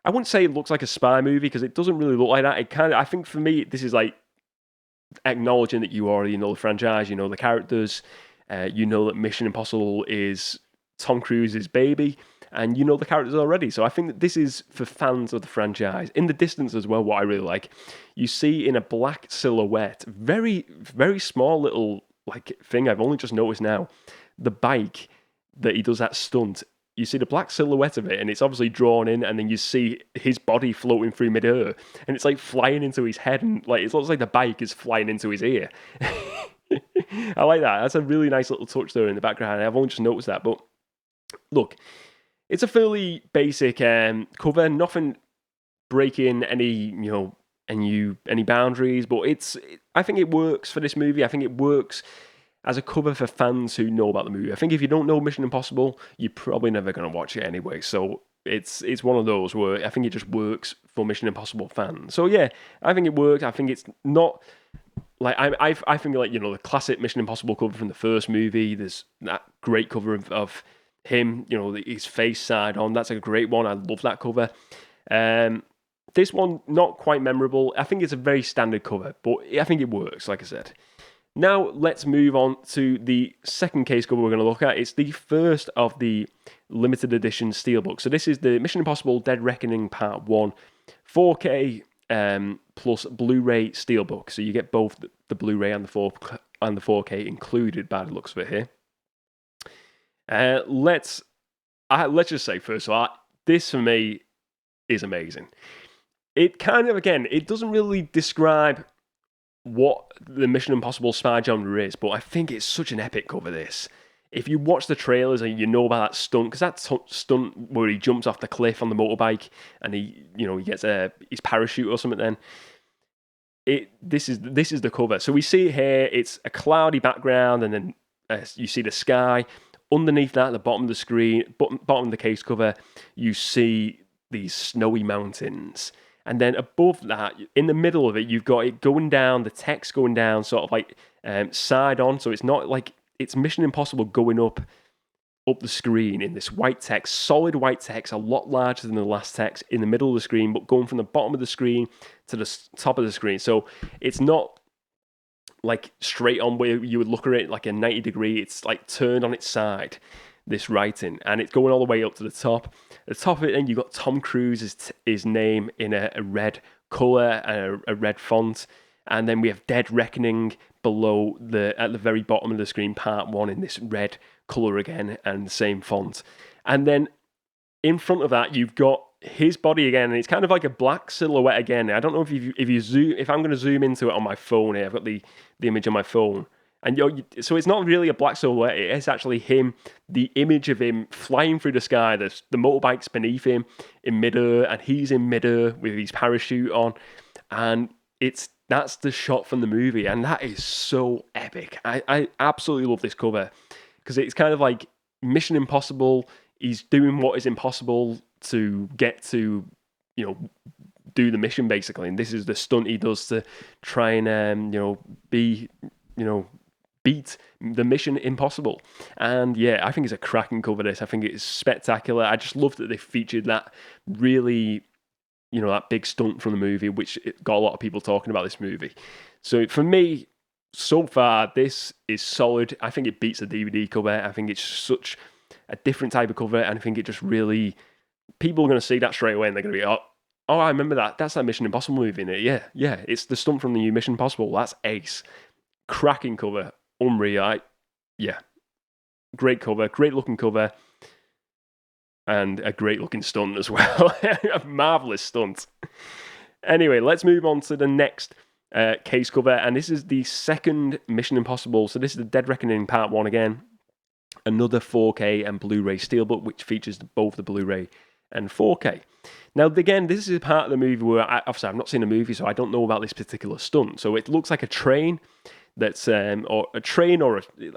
wouldn't say it looks like a spy movie because it doesn't really look like that. I think for me, this is like acknowledging that you already know the franchise, the characters, that Mission Impossible is Tom Cruise's baby, and the characters already. So I think that this is for fans of the franchise. In the distance as well, what I really like, you see in a black silhouette, very, very small little like thing I've only just noticed now, the bike that he does that stunt. You see the black silhouette of it, and it's obviously drawn in, and then you see his body floating through midair, and it's like flying into his head, and like it looks like the bike is flying into his ear. I like that. That's a really nice little touch there in the background. I've only just noticed that, but look, it's a fairly basic cover, nothing breaking any any boundaries, but I think it works for this movie. I think it works as a cover for fans who know about the movie. I think if you don't know Mission Impossible, you're probably never going to watch it anyway. So it's one of those where I think it just works for Mission Impossible fans. So yeah, I think it works. I think it's not like I think like the classic Mission Impossible cover from the first movie. There's that great cover of him, his face side on. That's a great one. I love that cover. This one not quite memorable. I think it's a very standard cover, but I think it works. Like I said. Now, let's move on to the second case cover we're going to look at. It's the first of the limited edition steelbook. So this is the Mission Impossible Dead Reckoning Part 1 4K plus Blu-ray steelbook. So you get both the Blu-ray and the 4K included by the looks of it here. Let's just say, first of all, this for me is amazing. It kind of, again, it doesn't really describe what the Mission Impossible spy genre is, but I think it's such an epic cover, this. If you watch the trailers and you know about that stunt, because that stunt where he jumps off the cliff on the motorbike and he gets his parachute or something, then this is the cover. So we see here, it's a cloudy background, and then you see the sky. Underneath that, at the bottom of the screen, bottom of the case cover, you see these snowy mountains. And then above that, in the middle of it, you've got it going down, the text going down, sort of like side on. So it's not like it's Mission Impossible going up up the screen in this white text, solid white text, a lot larger than the last text in the middle of the screen, but going from the bottom of the screen to the top of the screen. So it's not like straight on where you would look at it like a 90 degree. It's like turned on its side, this writing, and it's going all the way up to the top. At the top of it, then you've got Tom Cruise's his name in a red colour and a red font. And then we have Dead Reckoning below at the very bottom of the screen, part 1 in this red colour again and the same font. And then in front of that, you've got his body again, and it's kind of like a black silhouette again. I don't know if I'm going to zoom into it on my phone here. I've got the image on my phone. And so it's not really a black silhouette. It's actually him, the image of him flying through the sky. The motorbike's beneath him in midair, and he's in midair with his parachute on. And that's the shot from the movie, and that is so epic. I absolutely love this cover because it's kind of like Mission Impossible. He's doing what is impossible to get to, do the mission basically. And this is the stunt he does to try and, beat the Mission Impossible. And yeah, I think it's a cracking cover. This, I think it's spectacular. I just love that they featured that really, that big stunt from the movie, which got a lot of people talking about this movie. So for me, so far, this is solid. I think it beats the DVD cover. I think it's such a different type of cover, and I think it just really, people are going to see that straight away, and they're going to be, oh, I remember that. That's that Mission Impossible movie in it. Yeah, it's the stunt from the new Mission Impossible. That's ace. Cracking cover. Unreal. Yeah. Great cover. Great looking cover. And a great looking stunt as well. A marvellous stunt. Anyway, let's move on to the next case cover. And this is the second Mission Impossible. So this is the Dead Reckoning Part 1 again. Another 4K and Blu-ray Steelbook, which features both the Blu-ray and 4K. Now, again, this is a part of the movie where, obviously, I've not seen the movie, so I don't know about this particular stunt. So it looks like a train that's, or a train,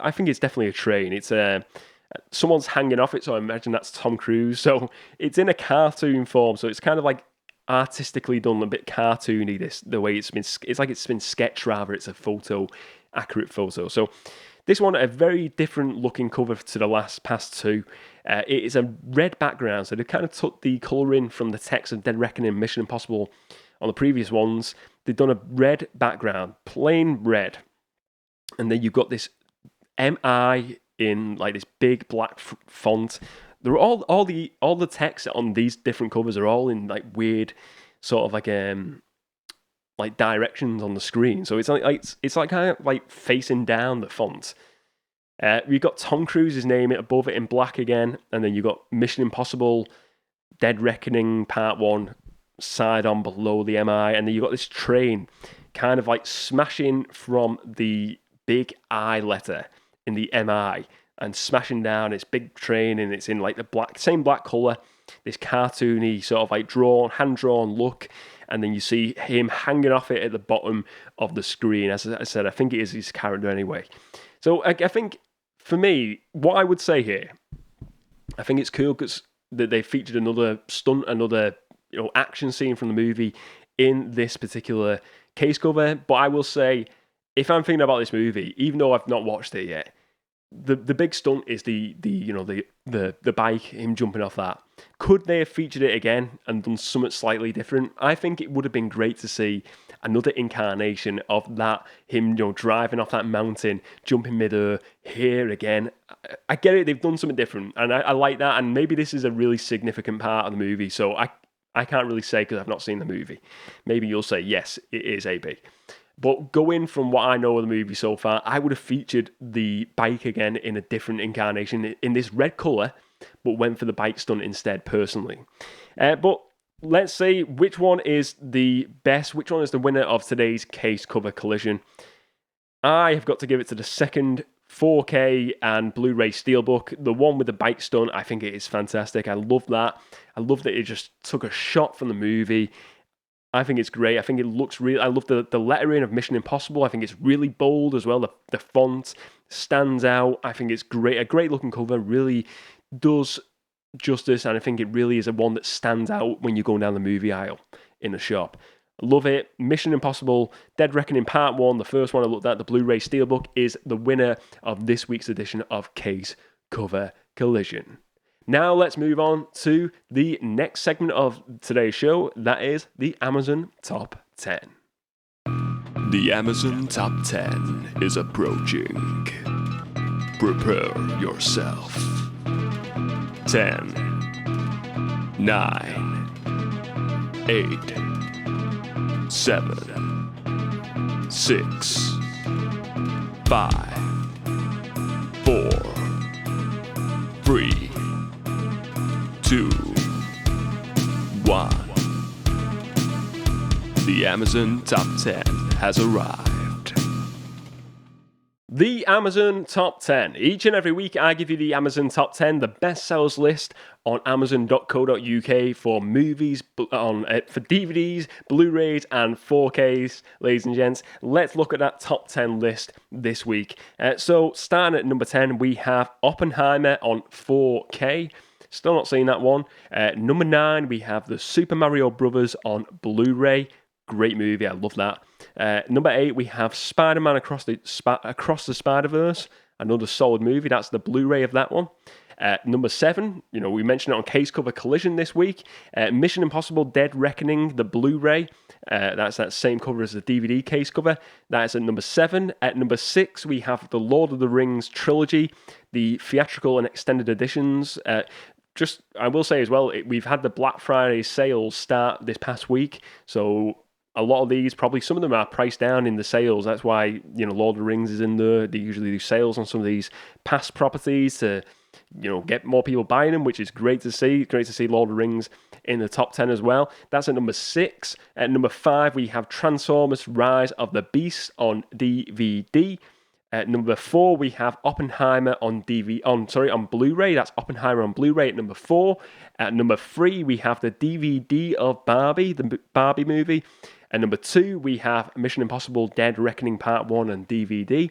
I think it's definitely a train. It's someone's hanging off it, so I imagine that's Tom Cruise. So it's in a cartoon form, so it's kind of like artistically done, a bit cartoony, the way it's like it's been sketched rather. It's a accurate photo. So this one, a very different looking cover to the past two. It is a red background, so they kind of took the colouring from the text of Dead Reckoning, Mission Impossible on the previous ones. They've done a red background, plain red. And then you've got this MI in like this big black font. They're all the text on these different covers are all in like weird sort of like directions on the screen. So it's like kind of like facing down the font. You've got Tom Cruise's name above it in black again, and then you've got Mission Impossible, Dead Reckoning Part 1 side on below the MI, and then you've got this train kind of like smashing from the big I letter in the MI and smashing down this big train, and it's in like the same black colour, this cartoony sort of like hand-drawn look, and then you see him hanging off it at the bottom of the screen. As I said, I think it is his character anyway. So I think, for me, what I would say here, I think it's cool because they featured another stunt, another action scene from the movie in this particular case cover. But I will say, if I'm thinking about this movie, even though I've not watched it yet, the big stunt is the bike, him jumping off that. Could they have featured it again and done something slightly different? I think it would have been great to see another incarnation of that, him driving off that mountain, jumping midair here again. I get it, they've done something different, and I like that, and maybe this is a really significant part of the movie, so I can't really say because I've not seen the movie. Maybe you'll say, yes, it is AB. But going from what I know of the movie so far, I would have featured the bike again in a different incarnation in this red colour, but went for the bike stunt instead, personally. But let's see which one is the best, which one is the winner of today's case cover collision. I have got to give it to the second 4K and Blu-ray Steelbook, the one with the bike stunt. I think it is fantastic. I love that. I love that it just took a shot from the movie. I think it's great. I think it looks really... I love the lettering of Mission Impossible. I think it's really bold as well. The font stands out. I think it's great. A great looking cover. Really does justice, and I think it really is a one that stands out when you're going down the movie aisle in the shop. Love it. Mission Impossible, Dead Reckoning Part 1, the first one I looked at, the Blu-ray Steelbook, is the winner of this week's edition of Case Cover Collision. Now let's move on to the next segment of today's show. That is the Amazon Top 10. The Amazon Top 10 is approaching. Prepare yourself. 10, 9, 8, 7, 6, 5, 4, 3, 2, 1. The Amazon Top 10 has arrived. The Amazon Top 10. Each and every week I give you the Amazon Top 10, the best sellers list on amazon.co.uk for movies, for DVDs, Blu-rays and 4Ks, ladies and gents. Let's look at that top 10 list this week. So starting at number 10, we have Oppenheimer on 4K. Still not seeing that one. Number 9, we have the Super Mario Brothers on Blu-ray. Great movie, I love that. Number 8, we have Spider-Man Across the Spider-Verse. Another solid movie. That's the Blu-ray of that one. Number 7, we mentioned it on Case Cover Collision this week. Mission Impossible Dead Reckoning, the Blu-ray. That's that same cover as the DVD case cover. That is at number 7. At number 6, we have the Lord of the Rings trilogy, the theatrical and extended editions. I will say as well, we've had the Black Friday sales start this past week, so a lot of these, probably some of them are priced down in the sales. That's why, Lord of the Rings is in there. They usually do sales on some of these past properties to, get more people buying them, which is great to see. Great to see Lord of the Rings in the top 10 as well. That's at number 6. At number 5, we have Transformers Rise of the Beast on DVD. At number 4, we have Oppenheimer on Blu-ray. That's Oppenheimer on Blu-ray at number 4. At number 3, we have the DVD of Barbie, the Barbie movie. At number 2, we have Mission Impossible Dead Reckoning Part 1 on DVD.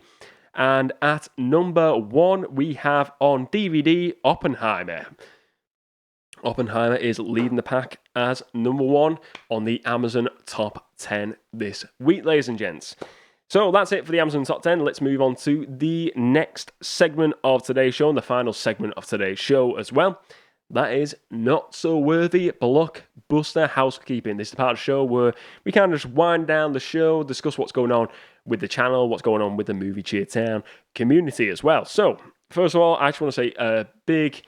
And at number 1, we have on DVD Oppenheimer. Oppenheimer is leading the pack as number 1 on the Amazon Top 10 this week, ladies and gents. So that's it for the Amazon Top 10. Let's move on to the next segment of today's show, and the final segment of today's show as well. That is Not So Worthy Blockbuster Housekeeping. This is the part of the show where we kind of just wind down the show, discuss what's going on with the channel, what's going on with the Movie Cheer Town community as well. So, first of all, I just want to say a big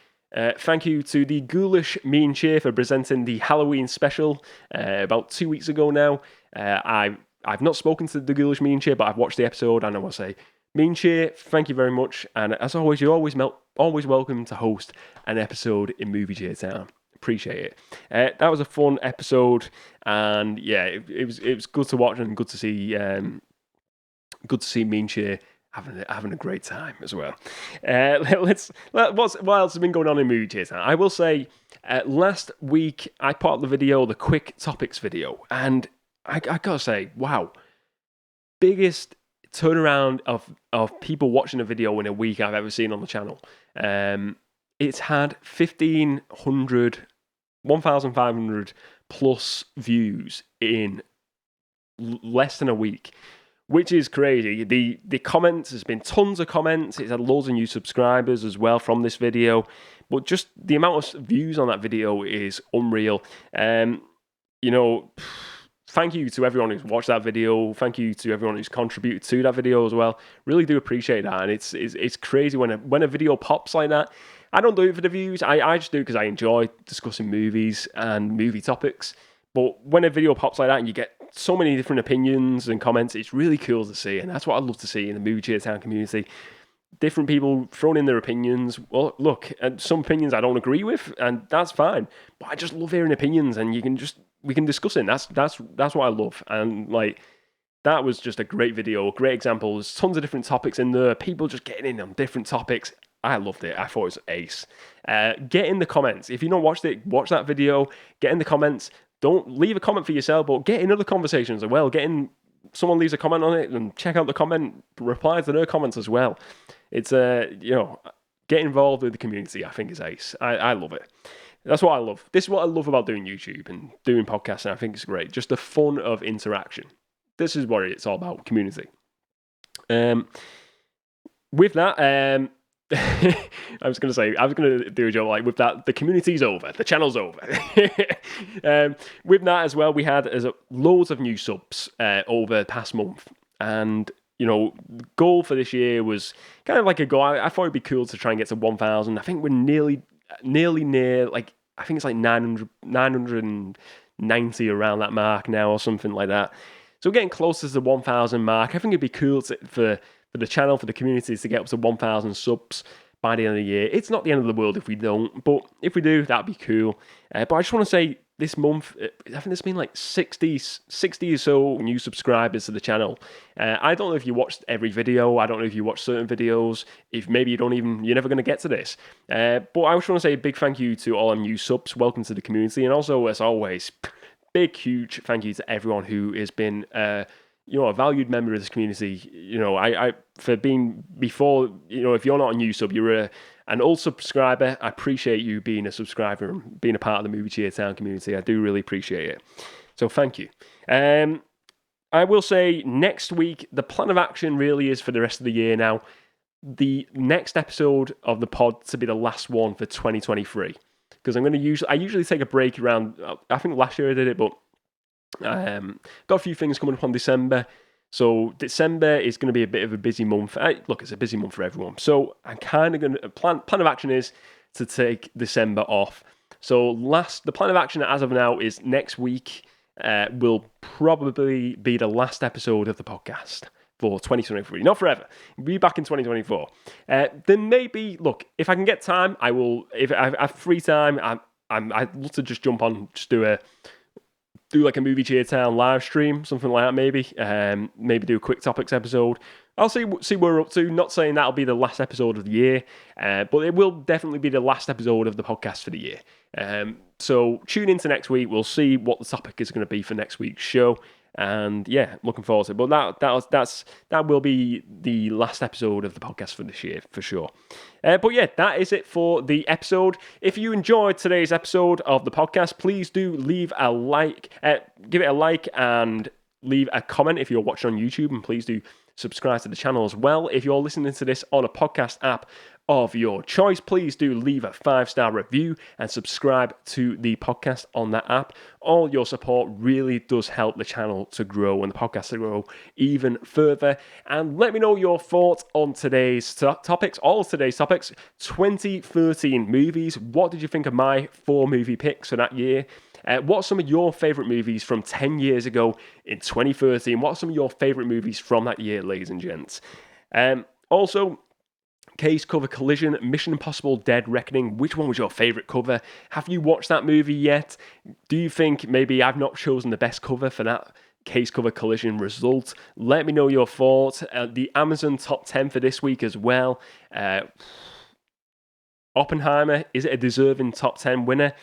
thank you to the Ghoulish Mean Cheer for presenting the Halloween special about 2 weeks ago now. I've not spoken to the Ghoulish Mean Cheer, but I've watched the episode, and I want to say, Mean Cheer, thank you very much. And as always, you're always welcome to host an episode in Movie Cheer Town. Appreciate it. That was a fun episode, and yeah, it was good to watch and good to see Mean Cheer having a great time as well. What else has been going on in Movie Cheer Town? I will say, last week I put up the quick topics video, and I gotta say, wow, biggest turnaround of people watching a video in a week I've ever seen on the channel. It's had 1,500 plus views in less than a week, which is crazy. The comments, there's been tons of comments. It's had loads of new subscribers as well from this video, but just the amount of views on that video is unreal. Thank you to everyone who's watched that video. Thank you to everyone who's contributed to that video as well. Really do appreciate that. And it's crazy when a video pops like that. I don't do it for the views. I just do it because I enjoy discussing movies and movie topics. But when a video pops like that and you get so many different opinions and comments, it's really cool to see. And that's what I love to see in the Movie Cheer Town community. Different people throwing in their opinions. Well, look, some opinions I don't agree with, and that's fine. But I just love hearing opinions, and we can discuss it. That's what I love. And that was just a great video, a great example. There's tons of different topics in there. People just getting in on different topics. I loved it. I thought it was ace. Get in the comments. If you don't watch it, watch that video. Get in the comments. Don't leave a comment for yourself, but get in other conversations as well. Someone leaves a comment on it and check out the comment, reply to their comments as well. It's get involved with the community. I think is ace. I love it. That's what I love. This is what I love about doing YouTube and doing podcasts, and I think it's great. Just the fun of interaction. This is what it's all about, community. With that, I was going to do a joke like with that. The community's over, the channel's over. With that as well, we had loads of new subs over the past month, and the goal for this year was kind of like a goal. I thought it'd be cool to try and get to 1,000. I think we're nearly near. Like I think it's like 990 around that mark now, or something like that. So we're getting closer to the 1,000 mark. I think it'd be cool for the channel, for the communities to get up to 1,000 subs by the end of the year. It's not the end of the world if we don't, but if we do, that'd be cool. But I just want to say, this month, I think there's been like 60 or so new subscribers to the channel. I don't know if you watched every video. I don't know if you watched certain videos. If maybe you're never going to get to this. But I just want to say a big thank you to all our new subs. Welcome to the community. And also, as always, big, huge thank you to everyone who has been a valued member of this community. I for being before, if you're not a new sub, you're an old subscriber. I appreciate you being a subscriber and being a part of the Movie Cheer Town community. I do really appreciate it. So thank you. I will say next week, the plan of action really is for the rest of the year now. The next episode of the pod to be the last one for 2023. Because I usually take a break around, I think last year I did it, but got a few things coming up on December. So December is going to be a bit of a busy month. Look, it's a busy month for everyone. So I'm kind of going to, plan of action is to take December off. So the plan of action as of now is next week will probably be the last episode of the podcast for 2023. Not forever. We'll be back in 2024. Then maybe, look, if I can get time, I will. If I have free time, I'd love to just jump on, just do like a Movie Cheer Town live stream, something like that. Maybe do a quick topics episode. I'll see what we're up to. Not saying that'll be the last episode of the year, but it will definitely be the last episode of the podcast for the year. So tune into next week. We'll see what the topic is going to be for next week's show. And yeah, looking forward to it. But that will be the last episode of the podcast for this year, for sure. But yeah, that is it for the episode. If you enjoyed today's episode of the podcast, please do leave a like, give it a like, and leave a comment if you're watching on YouTube, and please do subscribe to the channel as well. If you're listening to this on a podcast app of your choice, please do leave a 5-star review and subscribe to the podcast on that app. All your support really does help the channel to grow and the podcast to grow even further. And let me know your thoughts on today's topics, all of today's topics. 2013 movies. What did you think of my 4 movie picks for that year? What are some of your favourite movies from 10 years ago in 2013? What are some of your favourite movies from that year, ladies and gents? Also, case cover Collision, Mission Impossible Dead Reckoning. Which one was your favourite cover? Have you watched that movie yet? Do you think maybe I've not chosen the best cover for that case cover Collision result? Let me know your thoughts. The Amazon top 10 for this week as well. Oppenheimer, is it a deserving top 10 winner?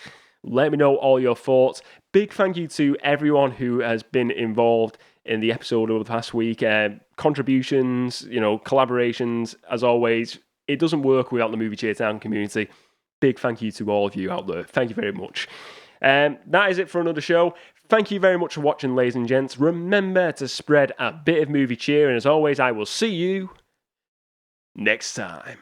Let me know all your thoughts. Big thank you to everyone who has been involved in the episode over the past week. Contributions, collaborations, as always. It doesn't work without the Movie Cheer Town community. Big thank you to all of you out there. Thank you very much. That is it for another show. Thank you very much for watching, ladies and gents. Remember to spread a bit of movie cheer, and as always, I will see you next time.